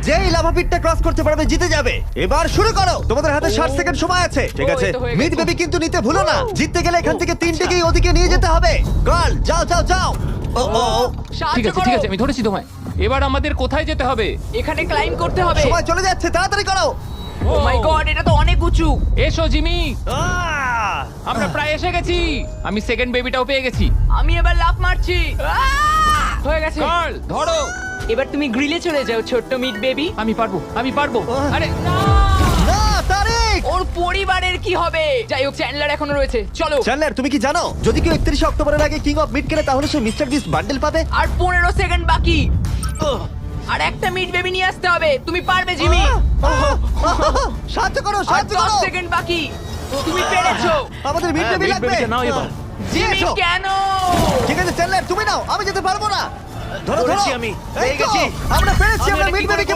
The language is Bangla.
যেই লাভা পিটটা ক্রস করতে পারবে জিতে যাবে। এবার শুরু করো, তোমাদের হাতে 60 সেকেন্ড সময় আছে। ঠিক ও, আছে, এই তো হয়ে গেছে। মিড বেবি কিন্তু নিতে ভুলো না। জিততে গেলে এখান থেকে তিনটেকেই ওদিকে নিয়ে যেতে হবে। গার্ল যাও যাও যাও। ও ও ও, ঠিক আছে ঠিক আছে, আমি ধরেছি তোমায়। এবার আমাদের কোথায় যেতে হবে? এখানে ক্লাইম করতে হবে। সময় চলে যাচ্ছে, তাড়াতাড়ি করো। ও মাই গড, এটা তো অনেক উঁচু। এসো জিমি, আহ! আমরা প্রায় এসে গেছি। আমি সেকেন্ড বেবিটাও পেয়ে গেছি। আমি এবার লাফ মারছি। হয়ে গেছে। কার্ল ধরো। এবার তুমি গ্রিলে চলে যাও, ছোট্ট মিট বেবি। আমি পারবো, আমি পারবো। আরে না! না তারিক। ওর পরিবারের কি হবে? যাই হোক, চ্যান্ডলার এখনো রয়েছে, চলো। চ্যান্ডলার, তুমি কি জানো যদি কেউ 31 অক্টোবরের আগে কিং অফ মিড কেনে তাহলে সে মিস্টার বিস্ট বান্ডেল পাবে? আর 15 সেকেন্ড বাকি। আর একটা মিট বেবি নিয়ে আসতে হবে। তুমি পারবে জিমি। সাহায্য করো, আর সাহায্য 10 করো। সেকেন্ড বাকি। তুমি পেরেছো। আমাদের মিড বেবি লাগবে। নাও এবার। জিমি এসো। কেন? ঠিক আছে চ্যান্ডলার, তুমি নাও, আমি যেতে পারবো না। ধরো ধরো, ধরেছি আমি, এই পেয়ে তো, গেছি। আমরা পেরেছি, আমি আমরা এটা মিড কি করে বেবিকে